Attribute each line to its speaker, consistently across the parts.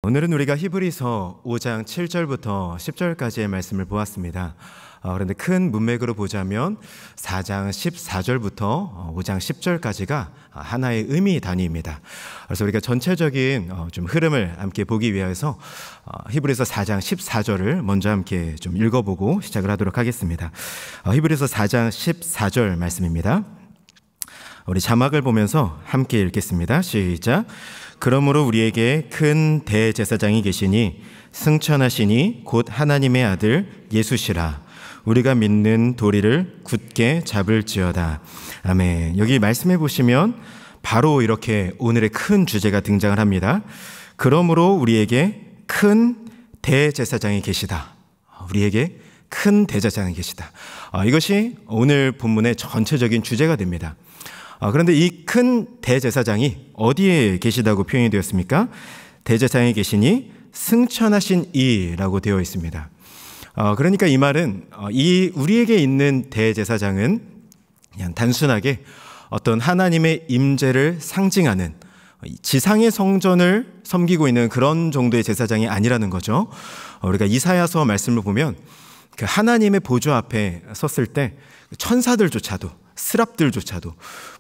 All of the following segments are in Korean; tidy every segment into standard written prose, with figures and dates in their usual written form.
Speaker 1: 오늘은 우리가 히브리서 5장 7절부터 10절까지의 말씀을 보았습니다. 그런데 큰 문맥으로 보자면 4장 14절부터 5장 10절까지가 하나의 의미 단위입니다. 그래서 우리가 전체적인 좀 흐름을 함께 보기 위해서 히브리서 4장 14절을 먼저 함께 좀 읽어보고 시작을 하도록 하겠습니다. 히브리서 4장 14절 말씀입니다. 우리 자막을 보면서 함께 읽겠습니다. 시작. 그러므로 우리에게 큰 대제사장이 계시니 승천하시니 곧 하나님의 아들 예수시라. 우리가 믿는 도리를 굳게 잡을지어다. 아멘. 여기 말씀해 보시면 바로 이렇게 오늘의 큰 주제가 등장을 합니다. 그러므로 우리에게 큰 대제사장이 계시다. 우리에게 큰 대제사장이 계시다. 이것이 오늘 본문의 전체적인 주제가 됩니다. 그런데 이 큰 대제사장이 어디에 계시다고 표현이 되었습니까? 대제사장이 계시니 승천하신 이라고 되어 있습니다. 그러니까 이 말은 이 우리에게 있는 대제사장은 그냥 단순하게 어떤 하나님의 임재를 상징하는 지상의 성전을 섬기고 있는 그런 정도의 제사장이 아니라는 거죠. 우리가 이사야서 말씀을 보면 그 하나님의 보좌 앞에 섰을 때 천사들조차도 스랍들조차도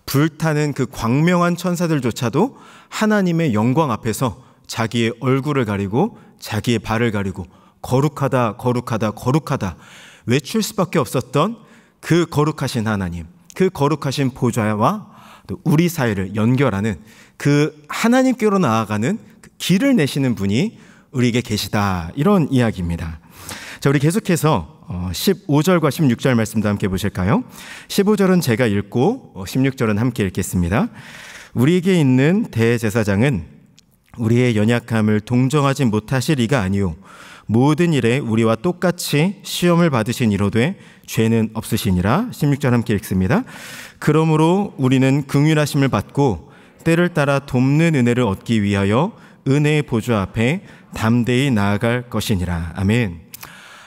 Speaker 1: 불타는 그 광명한 천사들조차도 하나님의 영광 앞에서 자기의 얼굴을 가리고 자기의 발을 가리고 거룩하다 거룩하다 거룩하다 외칠 수밖에 없었던 그 거룩하신 하나님, 그 거룩하신 보좌와 또 우리 사이를 연결하는 그 하나님께로 나아가는 그 길을 내시는 분이 우리에게 계시다, 이런 이야기입니다. 자, 우리 계속해서 15절과 16절 말씀도 함께 보실까요? 15절은 제가 읽고 16절은 함께 읽겠습니다. 우리에게 있는 대제사장은 우리의 연약함을 동정하지 못하실 이가 아니요 모든 일에 우리와 똑같이 시험을 받으신 이로되 죄는 없으시니라. 16절 함께 읽습니다. 그러므로 우리는 긍휼하심을 받고 때를 따라 돕는 은혜를 얻기 위하여 은혜의 보좌 앞에 담대히 나아갈 것이니라. 아멘.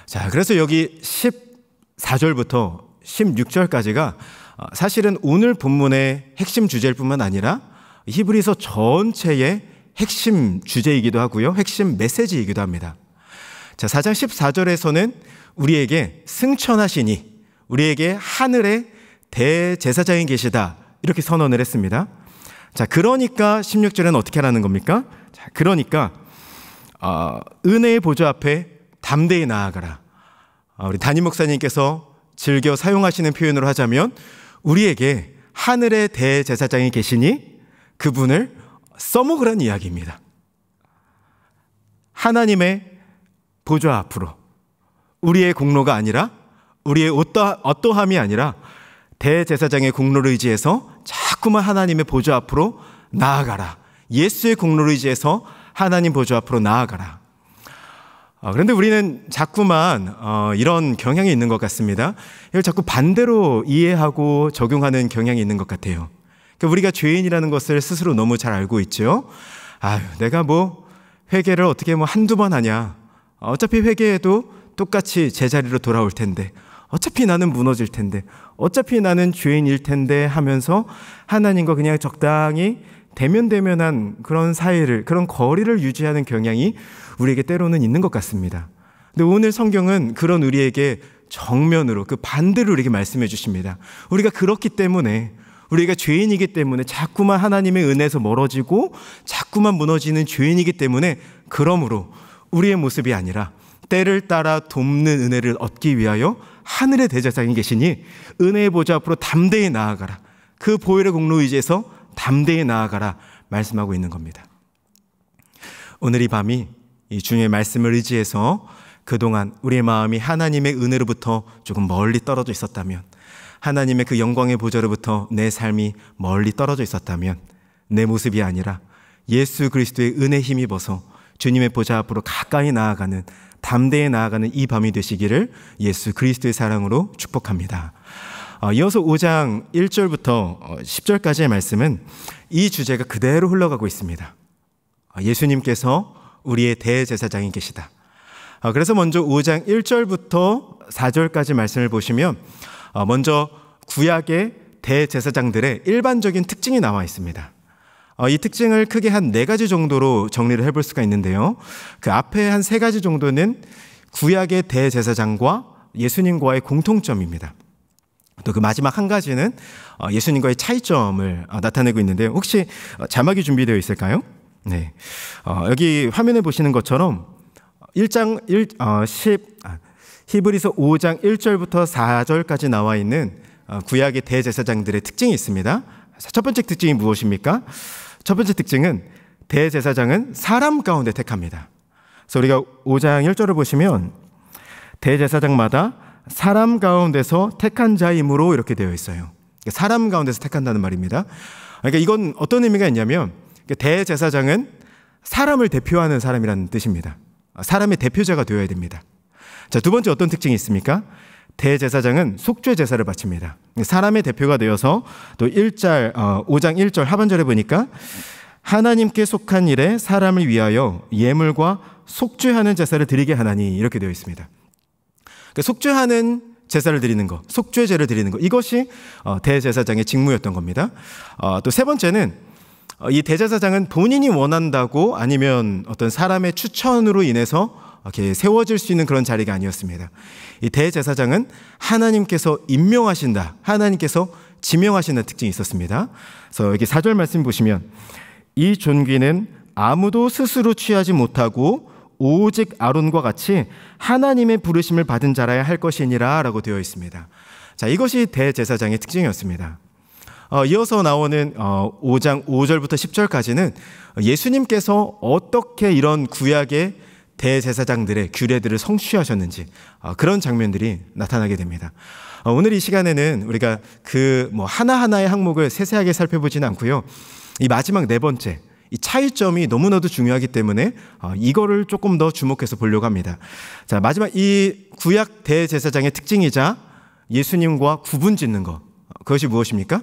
Speaker 1: 자, 그래서 여기 14절부터 16절까지가 사실은 오늘 본문의 핵심 주제일 뿐만 아니라 히브리서 전체의 핵심 주제이기도 하고요, 핵심 메시지이기도 합니다. 자, 4장 14절에서는 우리에게 승천하시니 우리에게 하늘에 대제사장이 계시다, 이렇게 선언을 했습니다. 자, 그러니까 16절에는 어떻게 하라는 겁니까? 자, 그러니까 은혜의 보좌 앞에 담대히 나아가라. 우리 담임 목사님께서 즐겨 사용하시는 표현으로 하자면 우리에게 하늘의 대제사장이 계시니 그분을 써먹으라는 이야기입니다. 하나님의 보좌 앞으로, 우리의 공로가 아니라, 우리의 어떠함이 아니라 대제사장의 공로를 의지해서 자꾸만 하나님의 보좌 앞으로 나아가라. 예수의 공로를 의지해서 하나님 보좌 앞으로 나아가라. 그런데 우리는 자꾸만 이런 경향이 있는 것 같습니다. 이걸 자꾸 반대로 이해하고 적용하는 경향이 있는 것 같아요. 그러니까 우리가 죄인이라는 것을 스스로 너무 잘 알고 있죠. 내가 뭐 회개를 어떻게 한두 번 하냐, 어차피 회개해도 똑같이 제자리로 돌아올 텐데, 어차피 나는 무너질 텐데, 어차피 나는 죄인일 텐데 하면서 하나님과 그냥 적당히 대면대면한 그런 사이를, 그런 거리를 유지하는 경향이 우리에게 때로는 있는 것 같습니다. 근데 오늘 성경은 그런 우리에게 정면으로, 그 반대로 우리에게 말씀해 주십니다. 우리가 그렇기 때문에, 우리가 죄인이기 때문에 자꾸만 하나님의 은혜에서 멀어지고 자꾸만 무너지는 죄인이기 때문에, 그러므로 우리의 모습이 아니라 때를 따라 돕는 은혜를 얻기 위하여 하늘의 대제사장이 계시니 은혜의 보좌 앞으로 담대히 나아가라. 그 보혈의 공로 의지해서 담대히 나아가라 말씀하고 있는 겁니다. 오늘 이 밤이 이 주님의 말씀을 의지해서 그동안 우리의 마음이 하나님의 은혜로부터 조금 멀리 떨어져 있었다면, 하나님의 그 영광의 보좌로부터 내 삶이 멀리 떨어져 있었다면, 내 모습이 아니라 예수 그리스도의 은혜 힘입어서 주님의 보좌 앞으로 가까이 나아가는, 담대히 나아가는 이 밤이 되시기를 예수 그리스도의 사랑으로 축복합니다. 이어서 5장 1절부터 10절까지의 말씀은 이 주제가 그대로 흘러가고 있습니다. 예수님께서 우리의 대제사장이 계시다. 그래서 먼저 5장 1절부터 4절까지 말씀을 보시면 먼저 구약의 대제사장들의 일반적인 특징이 나와 있습니다. 이 특징을 크게 한 4가지 정도로 정리를 해볼 수가 있는데요. 그 앞에 한 3가지 정도는 구약의 대제사장과 예수님과의 공통점입니다. 또 그 마지막 한 가지는 예수님과의 차이점을 나타내고 있는데요. 혹시 자막이 준비되어 있을까요? 네. 여기 화면에 보시는 것처럼 히브리서 5장 1절부터 4절까지 나와 있는 구약의 대제사장들의 특징이 있습니다. 첫 번째 특징이 무엇입니까? 첫 번째 특징은 대제사장은 사람 가운데 택합니다. 그래서 우리가 5장 1절을 보시면 대제사장마다 사람 가운데서 택한 자이므로 이렇게 되어 있어요. 사람 가운데서 택한다는 말입니다. 그러니까 이건 어떤 의미가 있냐면 대제사장은 사람을 대표하는 사람이라는 뜻입니다. 사람의 대표자가 되어야 됩니다. 자, 두 번째 어떤 특징이 있습니까? 대제사장은 속죄 제사를 바칩니다. 사람의 대표가 되어서 또 5장 1절 하반절에 보니까 하나님께 속한 일에 사람을 위하여 예물과 속죄하는 제사를 드리게 하나니 이렇게 되어 있습니다. 그러니까 속죄하는 제사를 드리는 것, 속죄제를 드리는 것, 이것이 대제사장의 직무였던 겁니다. 또 세 번째는 이 대제사장은 본인이 원한다고 아니면 어떤 사람의 추천으로 인해서 이렇게 세워질 수 있는 그런 자리가 아니었습니다. 이 대제사장은 하나님께서 임명하신다, 하나님께서 지명하신다는 특징이 있었습니다. 그래서 여기 4절 말씀 보시면 이 존귀는 아무도 스스로 취하지 못하고 오직 아론과 같이 하나님의 부르심을 받은 자라야 할 것이니라 라고 되어 있습니다. 자, 이것이 대제사장의 특징이었습니다. 이어서 나오는 5장 5절부터 10절까지는 예수님께서 어떻게 이런 구약의 대제사장들의 규례들을 성취하셨는지 그런 장면들이 나타나게 됩니다. 오늘 이 시간에는 우리가 하나하나의 항목을 세세하게 살펴보지는 않고요. 이 마지막 4번째, 이 차이점이 너무나도 중요하기 때문에 이거를 조금 더 주목해서 보려고 합니다. 자, 마지막 이 구약 대제사장의 특징이자 예수님과 구분 짓는 것, 그것이 무엇입니까?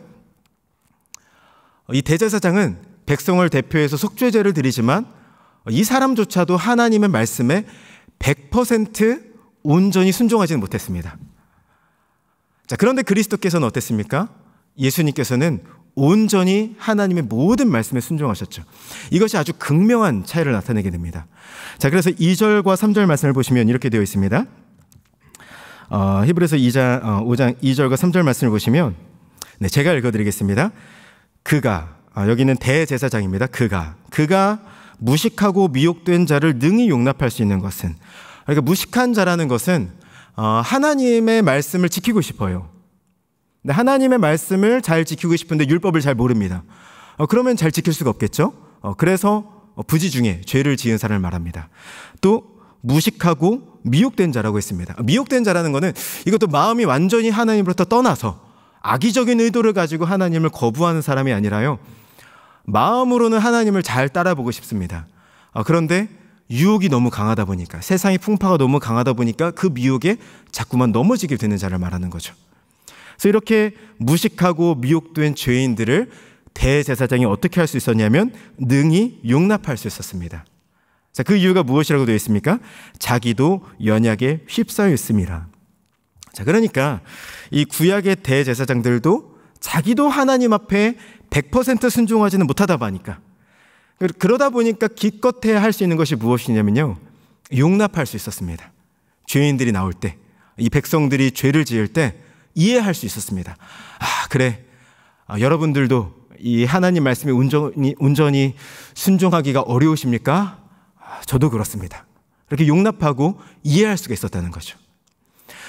Speaker 1: 이 대제사장은 백성을 대표해서 속죄제를 드리지만 이 사람조차도 하나님의 말씀에 100% 온전히 순종하지는 못했습니다. 자, 그런데 그리스도께서는 어땠습니까? 예수님께서는 온전히 하나님의 모든 말씀에 순종하셨죠. 이것이 아주 극명한 차이를 나타내게 됩니다. 자, 그래서 2절과 3절 말씀을 보시면 이렇게 되어 있습니다. 히브리서 5장 2절과 3절 말씀을 보시면 제가 읽어드리겠습니다. 그가, 여기는 대제사장입니다. 그가 무식하고 미혹된 자를 능히 용납할 수 있는 것은, 그러니까 무식한 자라는 것은 하나님의 말씀을 지키고 싶어요. 근데 하나님의 말씀을 잘 지키고 싶은데 율법을 잘 모릅니다. 그러면 잘 지킬 수가 없겠죠. 그래서 부지 중에 죄를 지은 사람을 말합니다. 또 무식하고 미혹된 자라고 했습니다. 미혹된 자라는 것은 이것도 마음이 완전히 하나님으로부터 떠나서 악의적인 의도를 가지고 하나님을 거부하는 사람이 아니라요, 마음으로는 하나님을 잘 따라보고 싶습니다. 그런데 유혹이 너무 강하다 보니까, 세상의 풍파가 너무 강하다 보니까 그 미혹에 자꾸만 넘어지게 되는 자를 말하는 거죠. 그래서 이렇게 무식하고 미혹된 죄인들을 대제사장이 어떻게 할 수 있었냐면 능히 용납할 수 있었습니다. 자, 그 이유가 무엇이라고 되어 있습니까? 자기도 연약에 휩싸여 있음이라. 자, 그러니까 이 구약의 대제사장들도 자기도 하나님 앞에 100% 순종하지는 못하다 보니까, 그러다 보니까 기껏해야 할 수 있는 것이 무엇이냐면요, 용납할 수 있었습니다. 죄인들이 나올 때, 이 백성들이 죄를 지을 때 이해할 수 있었습니다. 그래, 여러분들도 이 하나님 말씀에 온전히 순종하기가 어려우십니까? 저도 그렇습니다. 이렇게 용납하고 이해할 수가 있었다는 거죠.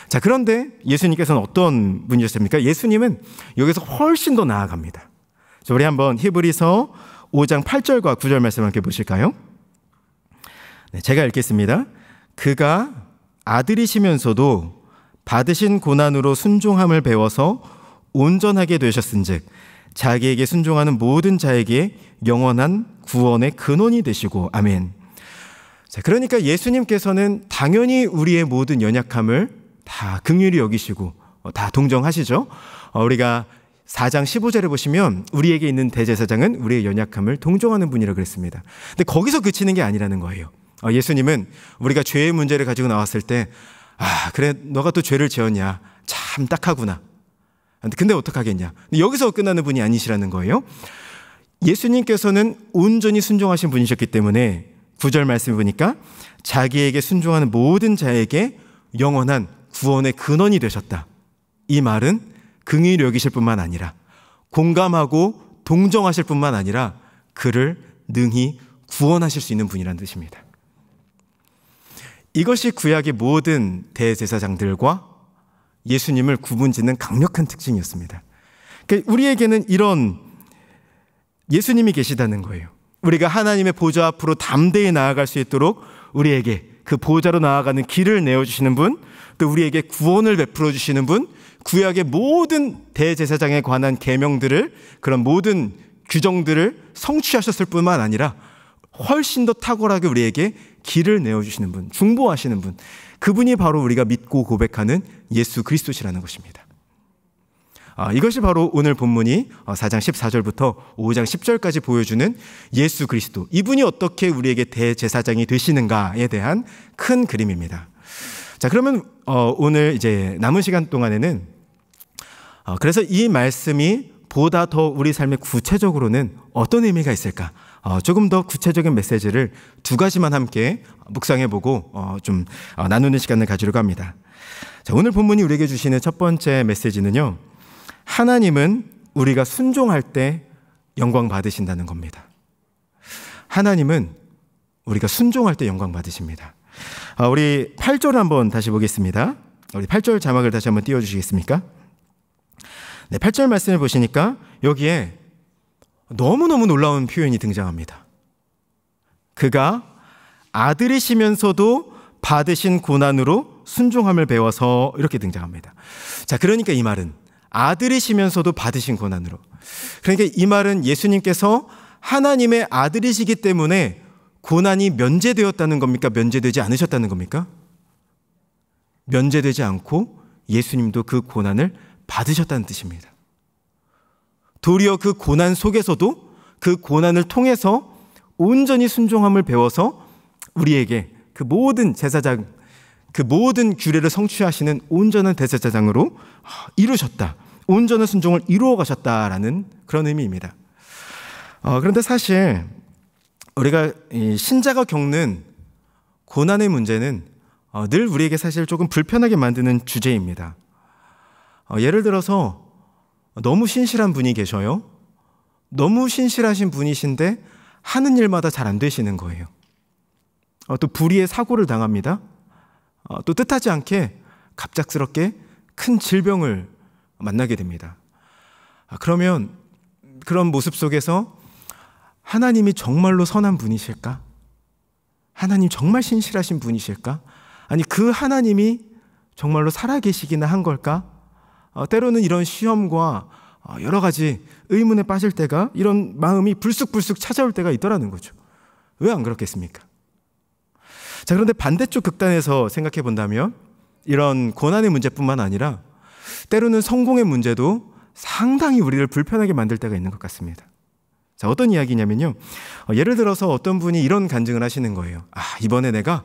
Speaker 1: 자, 그런데 예수님께서는 어떤 분이셨습니까? 예수님은 여기서 훨씬 더 나아갑니다. 자, 우리 한번 히브리서 5장 8절과 9절 말씀 함께 보실까요? 네, 제가 읽겠습니다. 그가 아들이시면서도 받으신 고난으로 순종함을 배워서 온전하게 되셨은즉 자기에게 순종하는 모든 자에게 영원한 구원의 근원이 되시고, 아멘. 자, 그러니까 예수님께서는 당연히 우리의 모든 연약함을 다 긍휼히 여기시고 다 동정하시죠. 우리가 4장 15절에 보시면 우리에게 있는 대제사장은 우리의 연약함을 동정하는 분이라고 그랬습니다. 근데 거기서 그치는 게 아니라는 거예요. 예수님은 우리가 죄의 문제를 가지고 나왔을 때, 그래, 너가 또 죄를 지었냐, 참 딱하구나, 근데 어떡하겠냐, 근데 여기서 끝나는 분이 아니시라는 거예요. 예수님께서는 온전히 순종하신 분이셨기 때문에 9절 말씀 보니까 자기에게 순종하는 모든 자에게 영원한 구원의 근원이 되셨다. 이 말은 긍휼히 여기실 뿐만 아니라 공감하고 동정하실 뿐만 아니라 그를 능히 구원하실 수 있는 분이라는 뜻입니다. 이것이 구약의 모든 대제사장들과 예수님을 구분짓는 강력한 특징이었습니다. 그러니까 우리에게는 이런 예수님이 계시다는 거예요. 우리가 하나님의 보좌 앞으로 담대히 나아갈 수 있도록 우리에게 그 보좌로 나아가는 길을 내어주시는 분, 또 우리에게 구원을 베풀어 주시는 분, 구약의 모든 대제사장에 관한 계명들을, 그런 모든 규정들을 성취하셨을 뿐만 아니라 훨씬 더 탁월하게 우리에게 길을 내어주시는 분, 중보하시는 분, 그분이 바로 우리가 믿고 고백하는 예수 그리스도시라는 것입니다. 이것이 바로 오늘 본문이 4장 14절부터 5장 10절까지 보여주는 예수 그리스도, 이분이 어떻게 우리에게 대제사장이 되시는가에 대한 큰 그림입니다. 자, 그러면 오늘 이제 남은 시간 동안에는 그래서 이 말씀이 보다 더 우리 삶에 구체적으로는 어떤 의미가 있을까? 조금 더 구체적인 메시지를 두 가지만 함께 묵상해보고 좀 나누는 시간을 가지려고 합니다. 자, 오늘 본문이 우리에게 주시는 첫 번째 메시지는요, 하나님은 우리가 순종할 때 영광 받으신다는 겁니다. 하나님은 우리가 순종할 때 영광 받으십니다. 우리 8절 한번 다시 보겠습니다. 우리 8절 자막을 다시 한번 띄워주시겠습니까? 네, 8절 말씀을 보시니까 여기에 너무너무 놀라운 표현이 등장합니다. 그가 아들이시면서도 받으신 고난으로 순종함을 배워서, 이렇게 등장합니다. 자, 그러니까 이 말은 아들이시면서도 받으신 고난으로, 그러니까 이 말은 예수님께서 하나님의 아들이시기 때문에 고난이 면제되었다는 겁니까? 면제되지 않으셨다는 겁니까? 면제되지 않고 예수님도 그 고난을 받으셨다는 뜻입니다. 도리어 그 고난 속에서도 그 고난을 통해서 온전히 순종함을 배워서 우리에게 그 모든 제사장, 그 모든 규례를 성취하시는 온전한 대제사장으로 이루셨다, 온전한 순종을 이루어 가셨다라는 그런 의미입니다. 그런데 사실 우리가 신자가 겪는 고난의 문제는 늘 우리에게 사실 조금 불편하게 만드는 주제입니다. 예를 들어서 너무 신실한 분이 계셔요. 너무 신실하신 분이신데 하는 일마다 잘 안 되시는 거예요. 또 불의의 사고를 당합니다. 또 뜻하지 않게 갑작스럽게 큰 질병을 만나게 됩니다. 그러면 그런 모습 속에서 하나님이 정말로 선한 분이실까? 하나님 정말 신실하신 분이실까? 아니, 그 하나님이 정말로 살아계시기나 한 걸까? 때로는 이런 시험과 여러 가지 의문에 빠질 때가, 이런 마음이 불쑥불쑥 찾아올 때가 있더라는 거죠. 왜 안 그렇겠습니까? 자, 그런데 반대쪽 극단에서 생각해 본다면 이런 고난의 문제뿐만 아니라 때로는 성공의 문제도 상당히 우리를 불편하게 만들 때가 있는 것 같습니다. 자, 어떤 이야기냐면요, 예를 들어서 어떤 분이 이런 간증을 하시는 거예요. 이번에 내가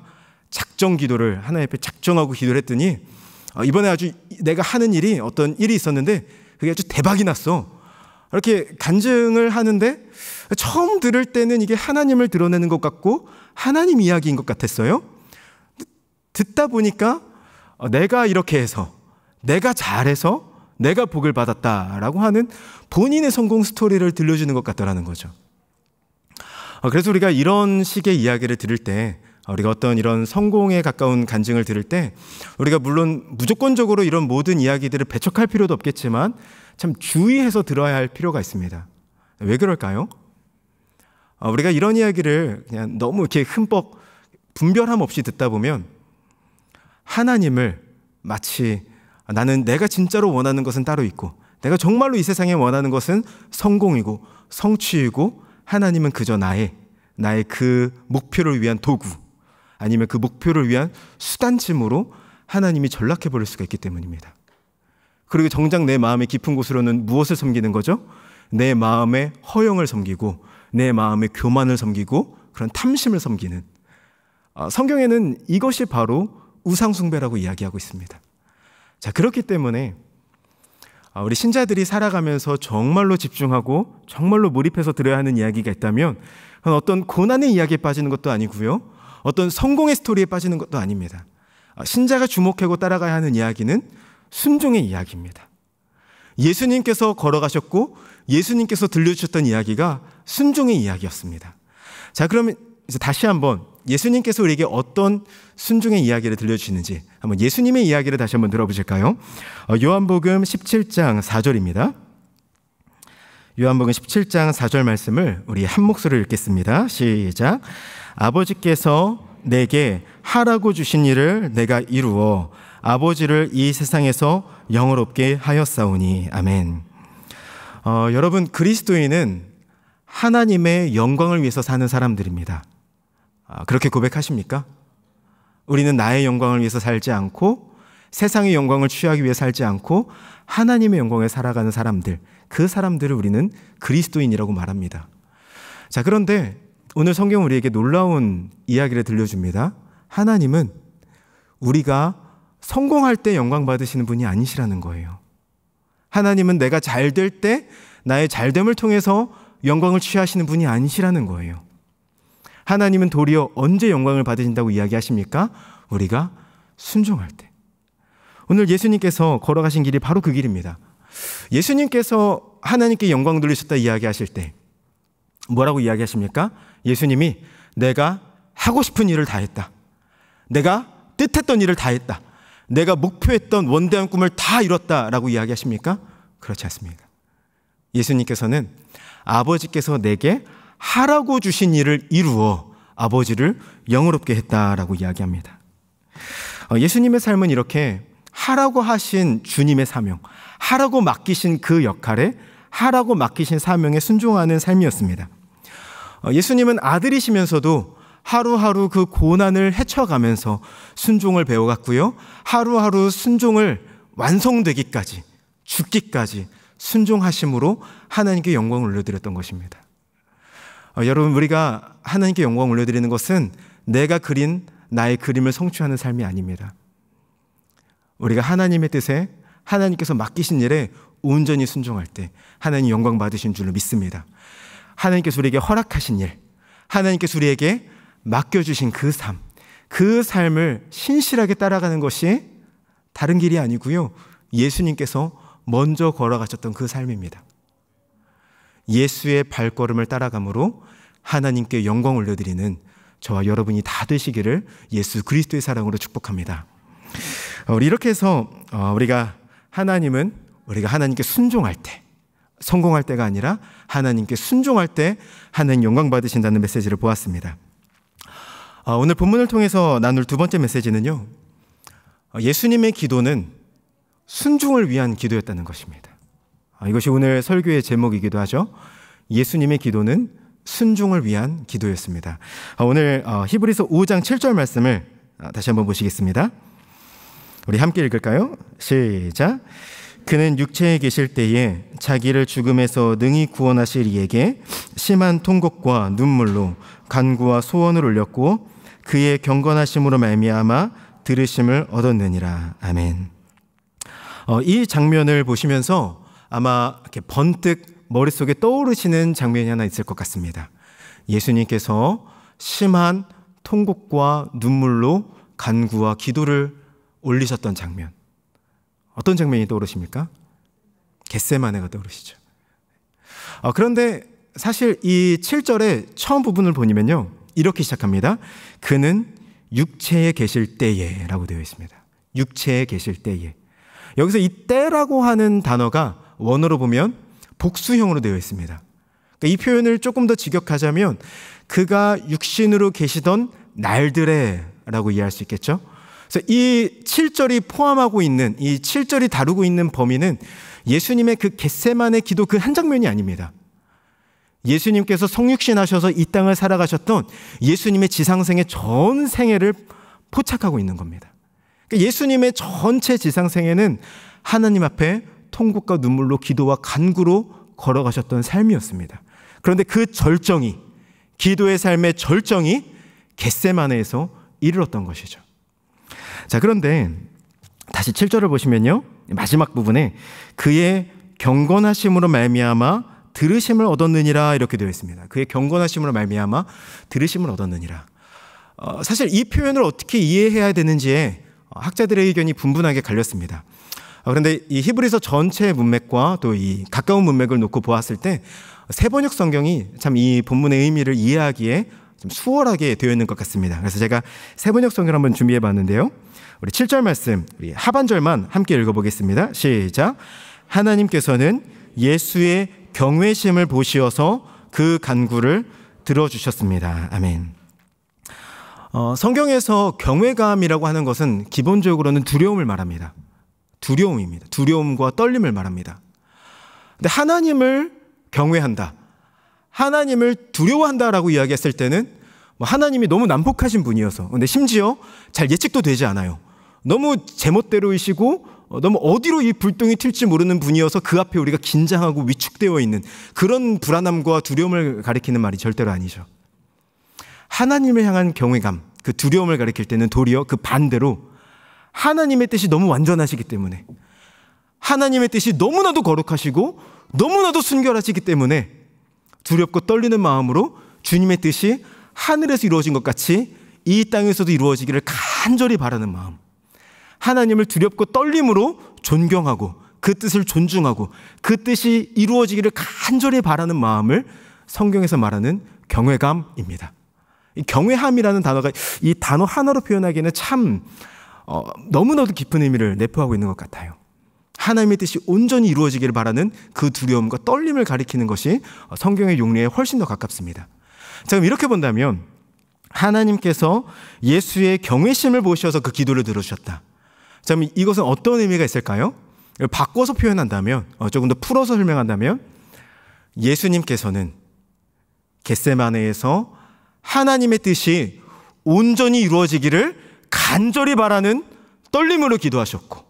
Speaker 1: 작정 기도를 하나님 앞에 작정하고 기도를 했더니 이번에 아주 내가 하는 일이, 어떤 일이 있었는데 그게 아주 대박이 났어. 이렇게 간증을 하는데 처음 들을 때는 이게 하나님을 드러내는 것 같고 하나님 이야기인 것 같았어요. 듣다 보니까 내가 이렇게 해서, 내가 잘해서 내가 복을 받았다라고 하는 본인의 성공 스토리를 들려주는 것 같더라는 거죠. 그래서 우리가 이런 식의 이야기를 들을 때, 우리가 어떤 이런 성공에 가까운 간증을 들을 때, 우리가 물론 무조건적으로 이런 모든 이야기들을 배척할 필요도 없겠지만 참 주의해서 들어야 할 필요가 있습니다. 왜 그럴까요? 우리가 이런 이야기를 그냥 너무 이렇게 흠뻑 분별함 없이 듣다 보면 하나님을 마치 나는 내가 진짜로 원하는 것은 따로 있고, 내가 정말로 이 세상에 원하는 것은 성공이고 성취이고, 하나님은 그저 나의 그 목표를 위한 도구, 아니면 그 목표를 위한 수단쯤으로 하나님이 전락해 버릴 수가 있기 때문입니다. 그리고 정작 내 마음의 깊은 곳으로는 무엇을 섬기는 거죠? 내 마음의 허영을 섬기고, 내 마음의 교만을 섬기고, 그런 탐심을 섬기는, 성경에는 이것이 바로 우상숭배라고 이야기하고 있습니다. 자, 그렇기 때문에 우리 신자들이 살아가면서 정말로 집중하고 정말로 몰입해서 들어야 하는 이야기가 있다면 그건 어떤 고난의 이야기에 빠지는 것도 아니고요, 어떤 성공의 스토리에 빠지는 것도 아닙니다. 신자가 주목하고 따라가야 하는 이야기는 순종의 이야기입니다. 예수님께서 걸어가셨고 예수님께서 들려주셨던 이야기가 순종의 이야기였습니다. 자, 그러면 이제 다시 한번 예수님께서 우리에게 어떤 순종의 이야기를 들려주시는지 한번 예수님의 이야기를 다시 한번 들어보실까요? 요한복음 17장 4절입니다. 요한복음 17장 4절 말씀을 우리 한 목소리로 읽겠습니다. 시작. 아버지께서 내게 하라고 주신 일을 내가 이루어 아버지를 이 세상에서 영화롭게 하였사오니. 아멘. 여러분, 그리스도인은 하나님의 영광을 위해서 사는 사람들입니다. 그렇게 고백하십니까? 우리는 나의 영광을 위해서 살지 않고 세상의 영광을 취하기 위해 살지 않고 하나님의 영광에 살아가는 사람들, 그 사람들을 우리는 그리스도인이라고 말합니다. 자, 그런데 오늘 성경은 우리에게 놀라운 이야기를 들려줍니다. 하나님은 우리가 성공할 때 영광 받으시는 분이 아니시라는 거예요. 하나님은 내가 잘 될 때 나의 잘됨을 통해서 영광을 취하시는 분이 아니시라는 거예요. 하나님은 도리어 언제 영광을 받으신다고 이야기하십니까? 우리가 순종할 때. 오늘 예수님께서 걸어가신 길이 바로 그 길입니다. 예수님께서 하나님께 영광 돌리셨다 이야기하실 때 뭐라고 이야기하십니까? 예수님이 내가 하고 싶은 일을 다 했다. 내가 뜻했던 일을 다 했다. 내가 목표했던 원대한 꿈을 다 이뤘다라고 이야기하십니까? 그렇지 않습니다. 예수님께서는 아버지께서 내게 하라고 주신 일을 이루어 아버지를 영화롭게 했다라고 이야기합니다. 예수님의 삶은 이렇게 하라고 하신 주님의 사명, 하라고 맡기신 그 역할에 하라고 맡기신 사명에 순종하는 삶이었습니다. 예수님은 아들이시면서도 하루하루 그 고난을 헤쳐가면서 순종을 배워갔고요, 하루하루 순종을 완성되기까지, 죽기까지 순종하심으로 하나님께 영광을 올려드렸던 것입니다. 여러분, 우리가 하나님께 영광을 올려드리는 것은 내가 그린 나의 그림을 성취하는 삶이 아닙니다. 우리가 하나님의 뜻에 하나님께서 맡기신 일에 온전히 순종할 때 하나님 영광 받으신 줄로 믿습니다. 하나님께서 우리에게 허락하신 일, 하나님께서 우리에게 맡겨주신 그 삶, 그 삶을 신실하게 따라가는 것이 다른 길이 아니고요, 예수님께서 먼저 걸어가셨던 그 삶입니다. 예수의 발걸음을 따라감으로 하나님께 영광 올려드리는 저와 여러분이 다 되시기를 예수 그리스도의 사랑으로 축복합니다. 우리 이렇게 해서 우리가 하나님께 순종할 때, 성공할 때가 아니라 하나님께 순종할 때 하나님 영광 받으신다는 메시지를 보았습니다. 오늘 본문을 통해서 나눌 두 번째 메시지는요, 예수님의 기도는 순종을 위한 기도였다는 것입니다. 이것이 오늘 설교의 제목이기도 하죠. 예수님의 기도는 순종을 위한 기도였습니다. 오늘 히브리서 5장 7절 말씀을 다시 한번 보시겠습니다. 우리 함께 읽을까요? 시작. 그는 육체에 계실 때에 자기를 죽음에서 능히 구원하실 이에게 심한 통곡과 눈물로 간구와 소원을 올렸고 그의 경건하심으로 말미암아 들으심을 얻었느니라. 아멘. 이 장면을 보시면서 아마 이렇게 번뜩 머릿속에 떠오르시는 장면이 하나 있을 것 같습니다. 예수님께서 심한 통곡과 눈물로 간구와 기도를 올리셨던 장면. 어떤 장면이 떠오르십니까? 겟세마네가 떠오르시죠. 그런데 사실 이 7절의 처음 부분을 보면요, 이렇게 시작합니다. 그는 육체에 계실 때에 라고 되어 있습니다. 육체에 계실 때에. 여기서 이 때라고 하는 단어가 원어로 보면 복수형으로 되어 있습니다. 그러니까 이 표현을 조금 더 직역하자면 그가 육신으로 계시던 날들에 라고 이해할 수 있겠죠. 그래서 이 7절이 포함하고 있는, 이 7절이 다루고 있는 범위는 예수님의 그 겟세마네 기도 그 한 장면이 아닙니다. 예수님께서 성육신 하셔서 이 땅을 살아가셨던 예수님의 지상생의 전 생애를 포착하고 있는 겁니다. 그러니까 예수님의 전체 지상생애는 하나님 앞에 통곡과 눈물로 기도와 간구로 걸어가셨던 삶이었습니다. 그런데 그 절정이, 기도의 삶의 절정이 겟세마네에서 이르렀던 것이죠. 자, 그런데 다시 7절을 보시면요, 마지막 부분에 그의 경건하심으로 말미암아 들으심을 얻었느니라 이렇게 되어 있습니다. 그의 경건하심으로 말미암아 들으심을 얻었느니라. 사실 이 표현을 어떻게 이해해야 되는지에 학자들의 의견이 분분하게 갈렸습니다. 그런데 이 히브리서 전체 문맥과 또 이 가까운 문맥을 놓고 보았을 때 세번역 성경이 참 이 본문의 의미를 이해하기에 좀 수월하게 되어 있는 것 같습니다. 그래서 제가 세번역 성경을 한번 준비해 봤는데요, 우리 7절 말씀, 우리 하반절만 함께 읽어보겠습니다. 시작. 하나님께서는 예수의 경외심을 보시어서 그 간구를 들어주셨습니다. 아멘. 성경에서 경외감이라고 하는 것은 기본적으로는 두려움을 말합니다. 두려움입니다. 두려움과 떨림을 말합니다. 근데 하나님을 경외한다, 하나님을 두려워한다라고 이야기했을 때는 하나님이 너무 난폭하신 분이어서, 근데 심지어 잘 예측도 되지 않아요. 너무 제멋대로이시고 너무 어디로 이 불똥이 튈지 모르는 분이어서 그 앞에 우리가 긴장하고 위축되어 있는 그런 불안함과 두려움을 가리키는 말이 절대로 아니죠. 하나님을 향한 경외감, 그 두려움을 가리킬 때는 도리어 그 반대로 하나님의 뜻이 너무 완전하시기 때문에, 하나님의 뜻이 너무나도 거룩하시고 너무나도 순결하시기 때문에 두렵고 떨리는 마음으로 주님의 뜻이 하늘에서 이루어진 것 같이 이 땅에서도 이루어지기를 간절히 바라는 마음, 하나님을 두렵고 떨림으로 존경하고 그 뜻을 존중하고 그 뜻이 이루어지기를 간절히 바라는 마음을 성경에서 말하는 경외감입니다. 이 경외함이라는 단어가 이 단어 하나로 표현하기에는 참 너무나도 깊은 의미를 내포하고 있는 것 같아요. 하나님의 뜻이 온전히 이루어지기를 바라는 그 두려움과 떨림을 가리키는 것이 성경의 용례에 훨씬 더 가깝습니다. 자, 그럼 이렇게 본다면 하나님께서 예수의 경외심을 보셔서 그 기도를 들어주셨다. 자, 그럼 이것은 어떤 의미가 있을까요? 바꿔서 표현한다면, 조금 더 풀어서 설명한다면, 예수님께서는 겟세마네에서 하나님의 뜻이 온전히 이루어지기를 간절히 바라는 떨림으로 기도하셨고,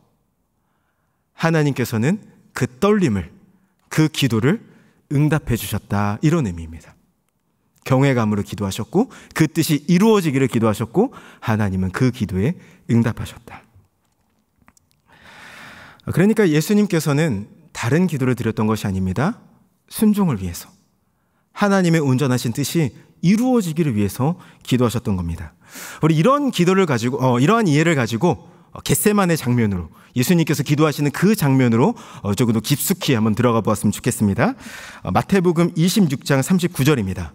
Speaker 1: 하나님께서는 그 떨림을, 그 기도를 응답해 주셨다, 이런 의미입니다. 경외감으로 기도하셨고 그 뜻이 이루어지기를 기도하셨고 하나님은 그 기도에 응답하셨다. 그러니까 예수님께서는 다른 기도를 드렸던 것이 아닙니다. 순종을 위해서, 하나님의 온전하신 뜻이 이루어지기를 위해서 기도하셨던 겁니다. 우리 이런 기도를 가지고 이러한 이해를 가지고 겟세마네 장면으로, 예수님께서 기도하시는 그 장면으로 조금 더 깊숙이 한번 들어가 보았으면 좋겠습니다. 마태복음 26장 39절입니다.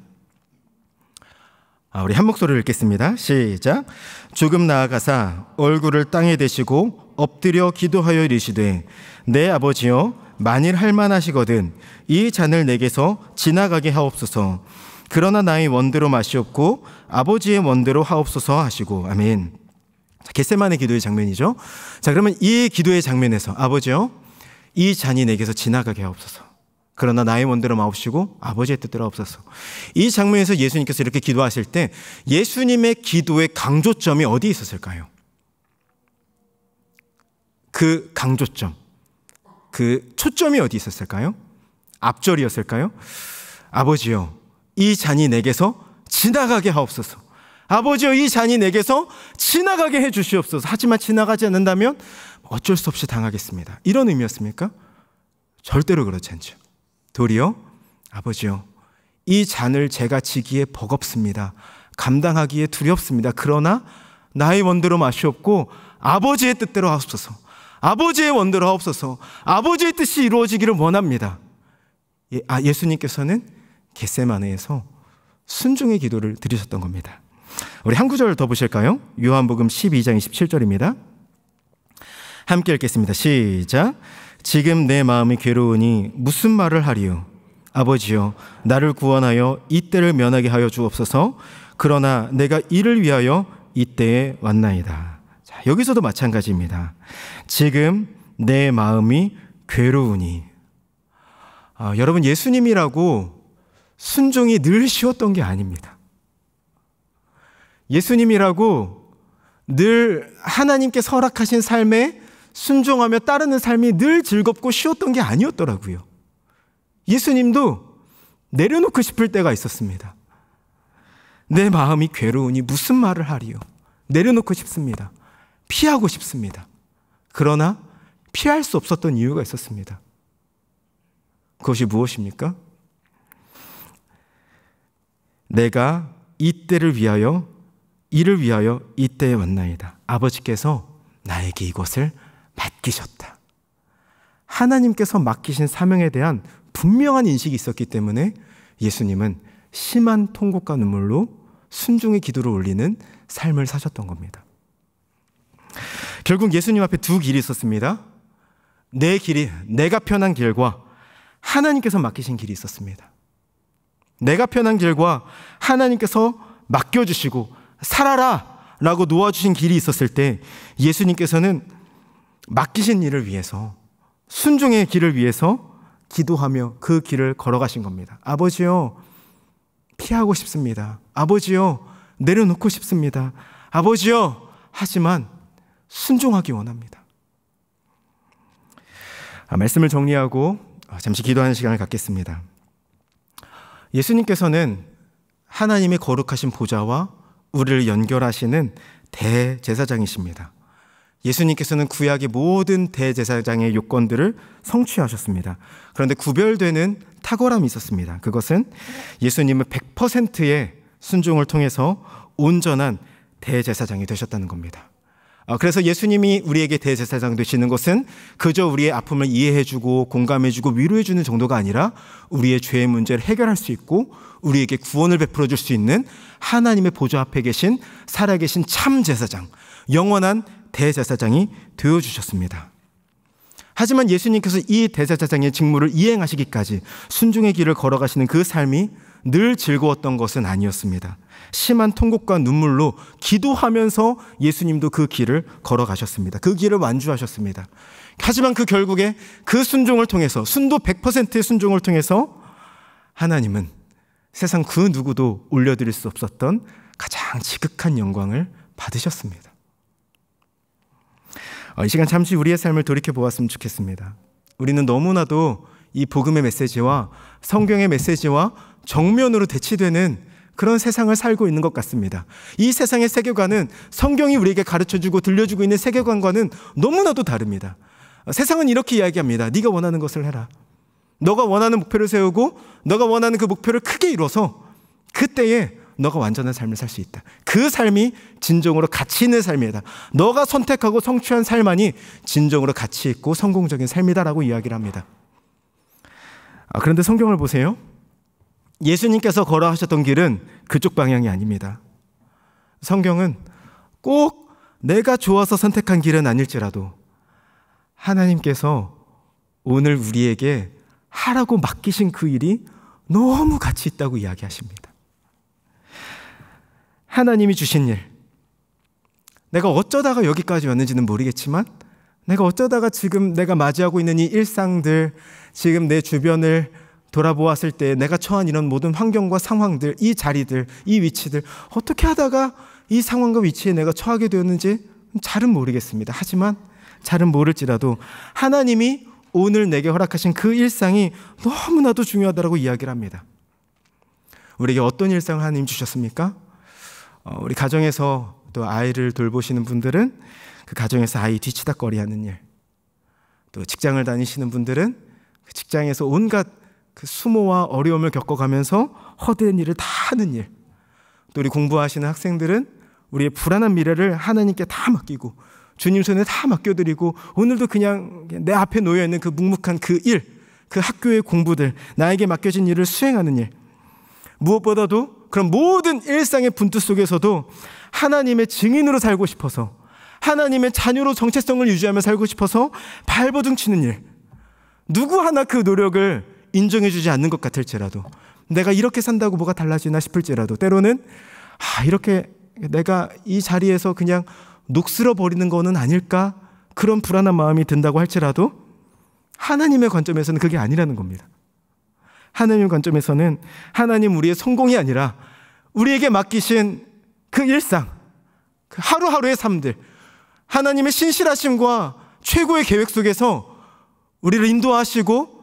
Speaker 1: 우리 한 목소리를 읽겠습니다. 시작. 조금 나아가사 얼굴을 땅에 대시고 엎드려 기도하여 이르시되, 내 아버지여, 만일 할만하시거든 이 잔을 내게서 지나가게 하옵소서. 그러나 나의 원대로 마시옵고 아버지의 원대로 하옵소서 하시고. 아멘. 겟세마네 기도의 장면이죠. 자, 그러면 이 기도의 장면에서 아버지여, 이 잔이 내게서 지나가게 하옵소서. 그러나 나의 원대로 마옵시고 아버지의 뜻대로 하옵소서. 이 장면에서 예수님께서 이렇게 기도하실 때 예수님의 기도의 강조점이 어디에 있었을까요? 그 강조점, 그 초점이 어디 있었을까요? 앞절이었을까요? 아버지여, 이 잔이 내게서 지나가게 하옵소서. 아버지여, 이 잔이 내게서 지나가게 해 주시옵소서. 하지만 지나가지 않는다면 어쩔 수 없이 당하겠습니다. 이런 의미였습니까? 절대로 그렇지 않죠. 도리어 아버지여, 이 잔을 제가 지기에 버겁습니다. 감당하기에 두렵습니다. 그러나 나의 원대로 마시옵고 아버지의 뜻대로 하옵소서. 아버지의 원대로 하옵소서. 아버지의 뜻이 이루어지기를 원합니다. 예수님께서는 겟세마네에서 순종의 기도를 드리셨던 겁니다. 우리 한 구절 더 보실까요? 요한복음 12장 27절입니다. 함께 읽겠습니다. 시작. 지금 내 마음이 괴로우니 무슨 말을 하리요? 아버지여, 나를 구원하여 이 때를 면하게 하여 주옵소서. 그러나 내가 이를 위하여 이 때에 왔나이다. 자, 여기서도 마찬가지입니다. 지금 내 마음이 괴로우니. 여러분, 예수님이라고 순종이 늘 쉬웠던 게 아닙니다. 예수님이라고 늘 하나님께 허락하신 삶에 순종하며 따르는 삶이 늘 즐겁고 쉬웠던 게 아니었더라고요. 예수님도 내려놓고 싶을 때가 있었습니다. 내 마음이 괴로우니 무슨 말을 하리요? 내려놓고 싶습니다. 피하고 싶습니다. 그러나 피할 수 없었던 이유가 있었습니다. 그것이 무엇입니까? 내가 이때를 위하여 이를 위하여 이때에 왔나이다. 아버지께서 나에게 이것을 맡기셨다. 하나님께서 맡기신 사명에 대한 분명한 인식이 있었기 때문에 예수님은 심한 통곡과 눈물로 순종의 기도를 올리는 삶을 사셨던 겁니다. 결국 예수님 앞에 두 길이 있었습니다. 내 길이, 내가 편한 길과 하나님께서 맡기신 길이 있었습니다. 내가 편한 길과 하나님께서 맡겨주시고 살아라 라고 놓아주신 길이 있었을 때 예수님께서는 맡기신 일을 위해서, 순종의 길을 위해서 기도하며 그 길을 걸어가신 겁니다. 아버지요, 피하고 싶습니다. 아버지요, 내려놓고 싶습니다. 아버지요, 하지만 순종하기 원합니다. 말씀을 정리하고 잠시 기도하는 시간을 갖겠습니다. 예수님께서는 하나님의 거룩하신 보좌와 우리를 연결하시는 대제사장이십니다. 예수님께서는 구약의 모든 대제사장의 요건들을 성취하셨습니다. 그런데 구별되는 탁월함이 있었습니다. 그것은 예수님은 100%의 순종을 통해서 온전한 대제사장이 되셨다는 겁니다. 그래서 예수님이 우리에게 대제사장 되시는 것은 그저 우리의 아픔을 이해해주고 공감해주고 위로해주는 정도가 아니라 우리의 죄의 문제를 해결할 수 있고 우리에게 구원을 베풀어 줄 수 있는 하나님의 보좌 앞에 계신 살아계신 참 제사장, 영원한 대제사장이 되어주셨습니다. 하지만 예수님께서 이 대제사장의 직무를 이행하시기까지 순종의 길을 걸어가시는 그 삶이 늘 즐거웠던 것은 아니었습니다. 심한 통곡과 눈물로 기도하면서 예수님도 그 길을 걸어가셨습니다. 그 길을 완주하셨습니다. 하지만 그 결국에 그 순종을 통해서, 순도 100%의 순종을 통해서 하나님은 세상 그 누구도 올려드릴 수 없었던 가장 지극한 영광을 받으셨습니다. 이 시간 잠시 우리의 삶을 돌이켜 보았으면 좋겠습니다. 우리는 너무나도 이 복음의 메시지와 성경의 메시지와 정면으로 대치되는 그런 세상을 살고 있는 것 같습니다. 이 세상의 세계관은 성경이 우리에게 가르쳐주고 들려주고 있는 세계관과는 너무나도 다릅니다. 세상은 이렇게 이야기합니다. 네가 원하는 것을 해라. 너가 원하는 목표를 세우고 너가 원하는 그 목표를 크게 이뤄서 그때에 너가 완전한 삶을 살 수 있다. 그 삶이 진정으로 가치 있는 삶이다. 너가 선택하고 성취한 삶만이 진정으로 가치 있고 성공적인 삶이다라고 이야기를 합니다. 그런데 성경을 보세요. 예수님께서 걸어가셨던 길은 그쪽 방향이 아닙니다. 성경은 꼭 내가 좋아서 선택한 길은 아닐지라도 하나님께서 오늘 우리에게 하라고 맡기신 그 일이 너무 가치 있다고 이야기하십니다. 하나님이 주신 일, 내가 어쩌다가 여기까지 왔는지는 모르겠지만 내가 어쩌다가 지금 내가 맞이하고 있는 이 일상들, 지금 내 주변을 돌아보았을 때 내가 처한 이런 모든 환경과 상황들, 이 자리들, 이 위치들, 어떻게 하다가 이 상황과 위치에 내가 처하게 되었는지 잘은 모르겠습니다. 하지만 잘은 모를지라도 하나님이 오늘 내게 허락하신 그 일상이 너무나도 중요하다고 이야기를 합니다. 우리에게 어떤 일상을 하나님 주셨습니까? 우리 가정에서 또 아이를 돌보시는 분들은 그 가정에서 아이 뒤치다꺼리하는 일, 또 직장을 다니시는 분들은 그 직장에서 온갖 그 수모와 어려움을 겪어가면서 허대한 일을 다 하는 일, 또 우리 공부하시는 학생들은 우리의 불안한 미래를 하나님께 다 맡기고 주님 손에 다 맡겨드리고 오늘도 그냥 내 앞에 놓여있는 그 묵묵한 그 일, 그 학교의 공부들, 나에게 맡겨진 일을 수행하는 일, 무엇보다도 그런 모든 일상의 분투 속에서도 하나님의 증인으로 살고 싶어서, 하나님의 자녀로 정체성을 유지하며 살고 싶어서 발버둥 치는 일, 누구 하나 그 노력을 인정해주지 않는 것 같을지라도, 내가 이렇게 산다고 뭐가 달라지나 싶을지라도, 때로는 이렇게 내가 이 자리에서 그냥 녹슬어 버리는 거는 아닐까, 그런 불안한 마음이 든다고 할지라도 하나님의 관점에서는 그게 아니라는 겁니다. 하나님의 관점에서는 하나님 우리의 성공이 아니라 우리에게 맡기신 그 일상, 그 하루하루의 삶들, 하나님의 신실하심과 최고의 계획 속에서 우리를 인도하시고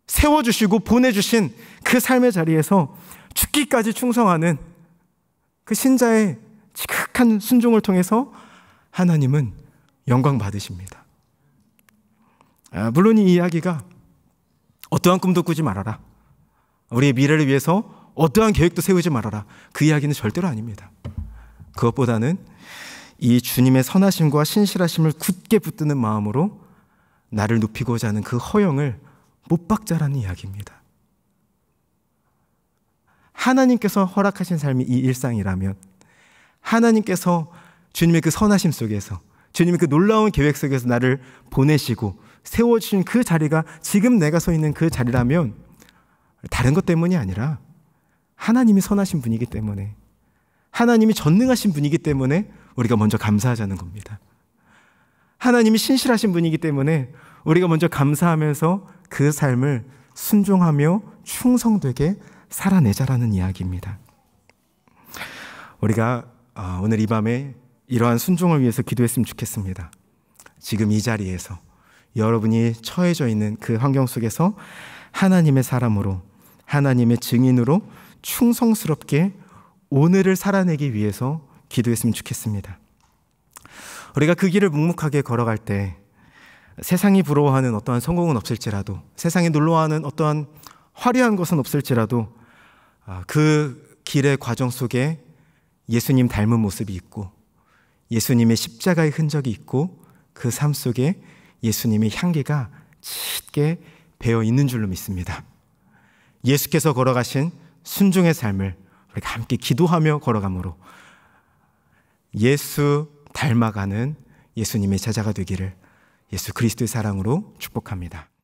Speaker 1: 세워주시고 보내주신 그 삶의 자리에서 죽기까지 충성하는 그 신자의 지극한 순종을 통해서 하나님은 영광 받으십니다. 물론 이 이야기가 어떠한 꿈도 꾸지 말아라, 우리의 미래를 위해서 어떠한 계획도 세우지 말아라, 그 이야기는 절대로 아닙니다. 그것보다는 이 주님의 선하심과 신실하심을 굳게 붙드는 마음으로 나를 눕히고자 하는 그 허영을 못 박자라는 이야기입니다. 하나님께서 허락하신 삶이 이 일상이라면, 하나님께서 주님의 그 선하심 속에서, 주님의 그 놀라운 계획 속에서 나를 보내시고 세워주신 그 자리가 지금 내가 서 있는 그 자리라면 다른 것 때문이 아니라 하나님이 선하신 분이기 때문에, 하나님이 전능하신 분이기 때문에 우리가 먼저 감사하자는 겁니다. 하나님이 신실하신 분이기 때문에 우리가 먼저 감사하면서 그 삶을 순종하며 충성되게 살아내자라는 이야기입니다. 우리가 오늘 이 밤에 이러한 순종을 위해서 기도했으면 좋겠습니다. 지금 이 자리에서 여러분이 처해져 있는 그 환경 속에서 하나님의 사람으로, 하나님의 증인으로 충성스럽게 오늘을 살아내기 위해서 기도했으면 좋겠습니다. 우리가 그 길을 묵묵하게 걸어갈 때 세상이 부러워하는 어떠한 성공은 없을지라도, 세상이 놀라워하는 어떠한 화려한 것은 없을지라도 그 길의 과정 속에 예수님 닮은 모습이 있고, 예수님의 십자가의 흔적이 있고, 그 삶 속에 예수님의 향기가 짙게 배어 있는 줄로 믿습니다. 예수께서 걸어가신 순종의 삶을 우리가 함께 기도하며 걸어감으로 예수 닮아가는 예수님의 제자가 되기를 예수 그리스도의 사랑으로 축복합니다.